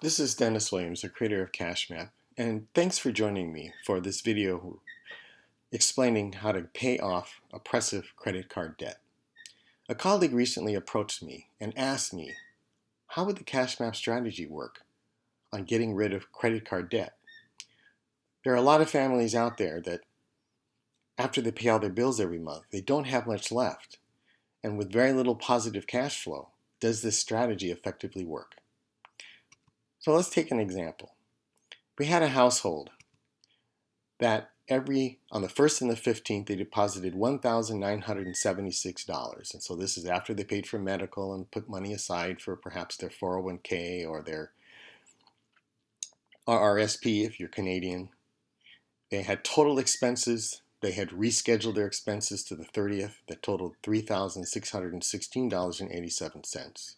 This is Dennis Williams, the creator of CashMap, and thanks for joining me for this video explaining how to pay off oppressive credit card debt. A colleague recently approached me and asked me, how would the CashMap strategy work on getting rid of credit card debt? There are a lot of families out there that after they pay all their bills every month, they don't have much left, and with very little positive cash flow, does this strategy effectively work? So let's take an example. We had a household that on the 1st and the 15th, they deposited $1,976. And so this is after they paid for medical and put money aside for perhaps their 401k or their RRSP if you're Canadian. They had total expenses. They had rescheduled their expenses to the 30th that totaled $3,616.87.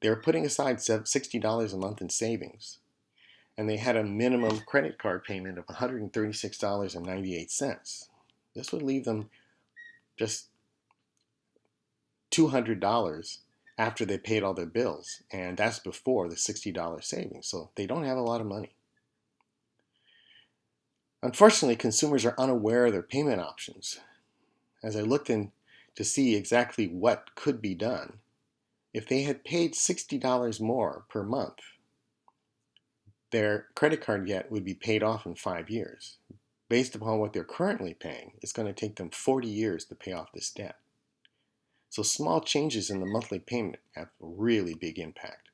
They were putting aside $60 a month in savings, and they had a minimum credit card payment of $136.98. This would leave them just $200 after they paid all their bills, and that's before the $60 savings, so they don't have a lot of money. Unfortunately, consumers are unaware of their payment options. As I looked in to see exactly what could be done, if they had paid $60 more per month, their credit card debt would be paid off in 5 years. Based upon what they're currently paying, it's going to take them 40 years to pay off this debt. So small changes in the monthly payment have a really big impact.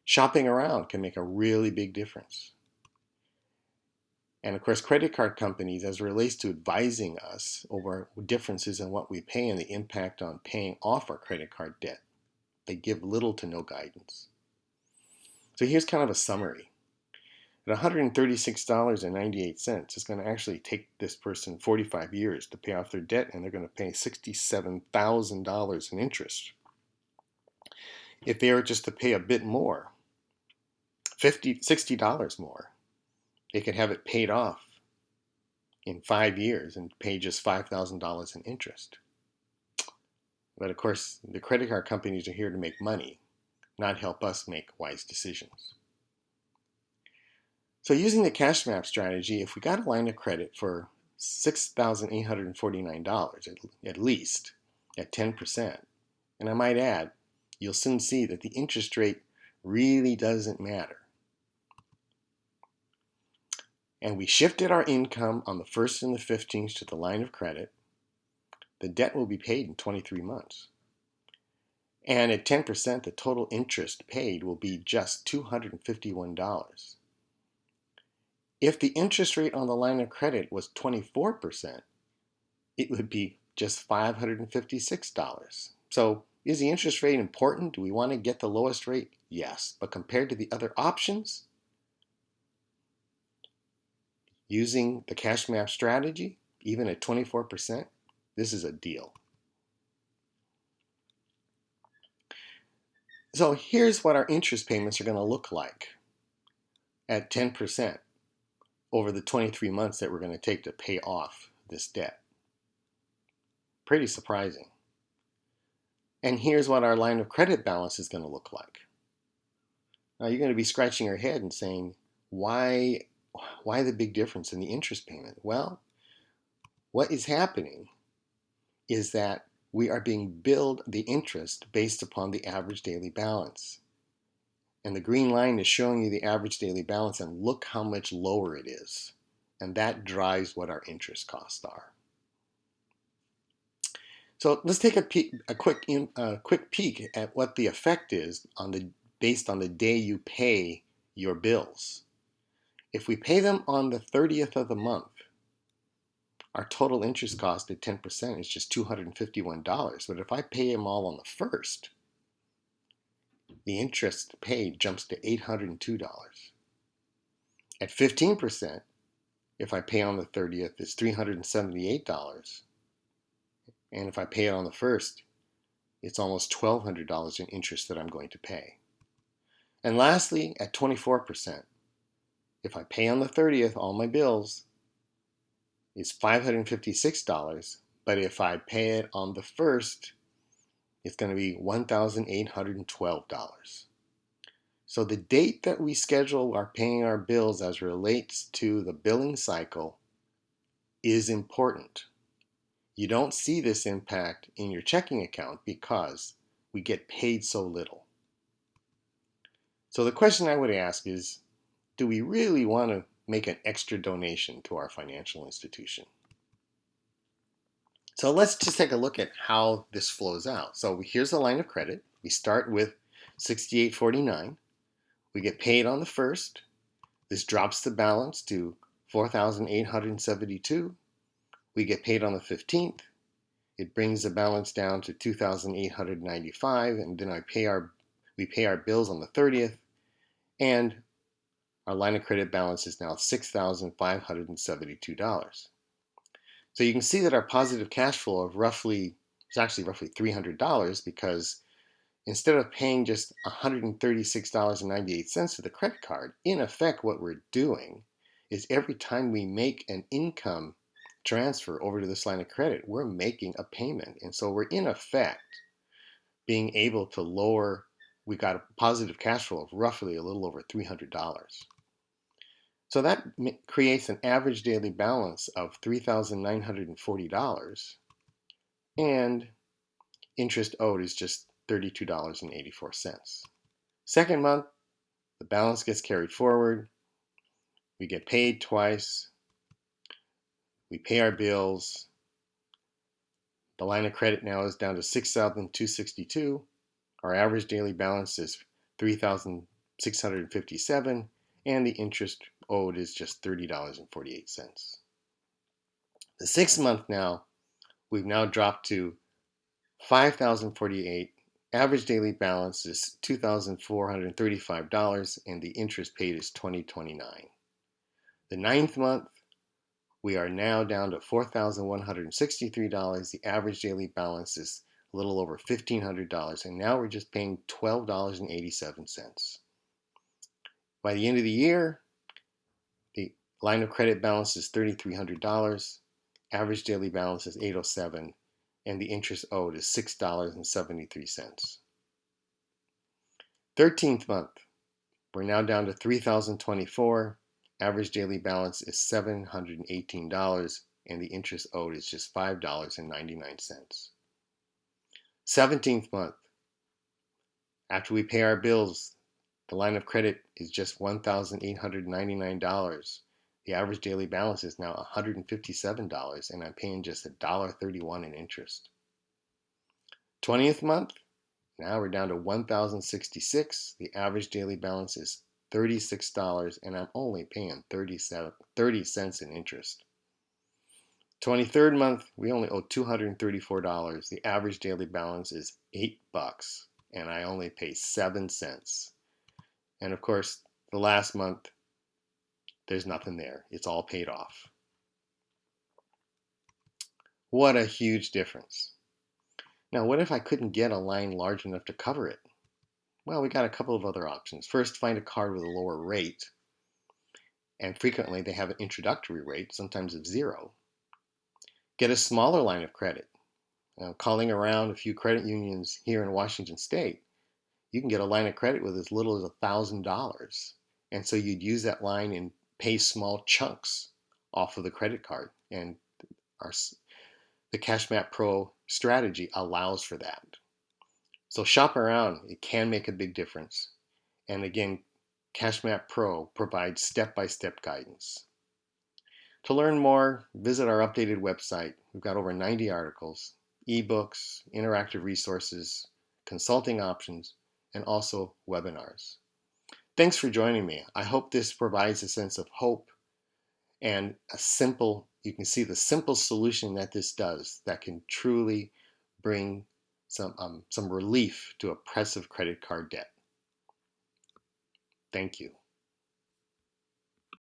Shopping around can make a really big difference. And of course, credit card companies, as it relates to advising us over differences in what we pay and the impact on paying off our credit card debt, they give little to no guidance. So here's kind of a summary. At $136.98, it's going to actually take this person 45 years to pay off their debt, and they're going to pay $67,000 in interest. If they were just to pay a bit more, $60 more, they could have it paid off in 5 years and pay just $5,000 in interest. But of course, the credit card companies are here to make money, not help us make wise decisions. So using the CashMap strategy, if we got a line of credit for $6,849 at least at 10%, and I might add, you'll soon see that the interest rate really doesn't matter. And we shifted our income on the 1st and the 15th to the line of credit, the debt will be paid in 23 months. And at 10%, the total interest paid will be just $251. If the interest rate on the line of credit was 24%, it would be just $556. So is the interest rate important? Do we want to get the lowest rate? Yes, but compared to the other options, using the CashMap strategy, even at 24%, this is a deal. So here's what our interest payments are going to look like at 10% over the 23 months that we're going to take to pay off this debt. Pretty surprising. And here's what our line of credit balance is going to look like. Now you're going to be scratching your head and saying, why the big difference in the interest payment? Well, what is happening is that we are being billed the interest based upon the average daily balance. And the green line is showing you the average daily balance, and look how much lower it is. And that drives what our interest costs are. So let's take a quick peek at what the effect is based on the day you pay your bills. If we pay them on the 30th of the month, our total interest cost at 10% is just $251. But if I pay them all on the 1st, the interest paid jumps to $802. At 15%, if I pay on the 30th, it's $378. And if I pay it on the 1st, it's almost $1,200 in interest that I'm going to pay. And lastly, at 24%, if I pay on the 30th all my bills, it's $556. But if I pay it on the 1st, it's going to be $1,812. So the date that we schedule our paying our bills as relates to the billing cycle is important. You don't see this impact in your checking account because we get paid so little. So the question I would ask is, do we really want to make an extra donation to our financial institution? So let's just take a look at how this flows out. So here's the line of credit. We start with $68.49. We get paid on the 1st. This drops the balance to $4,872. We get paid on the 15th. It brings the balance down to $2,895, and then we pay our bills on the 30th, and our line of credit balance is now $6,572. So you can see that our positive cash flow of is actually roughly $300, because instead of paying just $136.98 to the credit card, in effect what we're doing is every time we make an income transfer over to this line of credit, we're making a payment. And so we're in effect being able to we got a positive cash flow of roughly a little over $300. So that creates an average daily balance of $3,940, and interest owed is just $32.84. Second month, the balance gets carried forward. We get paid twice. We pay our bills. The line of credit now is down to $6,262. Our average daily balance is $3,657, and the interest owed is just $30.48. The 6th month now, we've now dropped to $5,048. Average daily balance is $2,435, and the interest paid is $20.29. The 9th month, we are now down to $4,163. The average daily balance is a little over $1,500, and now we're just paying $12.87. By the end of the year, the line of credit balance is $3,300, average daily balance is $807, and the interest owed is $6.73. 13th month, we're now down to $3,024. Average daily balance is $718, and the interest owed is just $5.99. 17th month, after we pay our bills, the line of credit is just $1,899. The average daily balance is now $157, and I'm paying just $1.31 in interest. 20th month, now we're down to $1,066. The average daily balance is $36, and I'm only paying 30 cents in interest. 23rd month, we only owe $234. The average daily balance is $8, and I only pay 7 cents. And of course, the last month, there's nothing there. It's all paid off. What a huge difference. Now, what if I couldn't get a line large enough to cover it? Well, we got a couple of other options. First, find a card with a lower rate. And frequently, they have an introductory rate, sometimes of 0. Get a smaller line of credit. Calling around a few credit unions here in Washington State, you can get a line of credit with as little as $1,000. And so you'd use that line and pay small chunks off of the credit card. And the CashMap Pro strategy allows for that. So shop around. It can make a big difference. And again, CashMap Pro provides step-by-step guidance. To learn more, visit our updated website. We've got over 90 articles, ebooks, interactive resources, consulting options, and also webinars. Thanks for joining me. I hope this provides a sense of hope and you can see the simple solution that this does that can truly bring some relief to oppressive credit card debt. Thank you.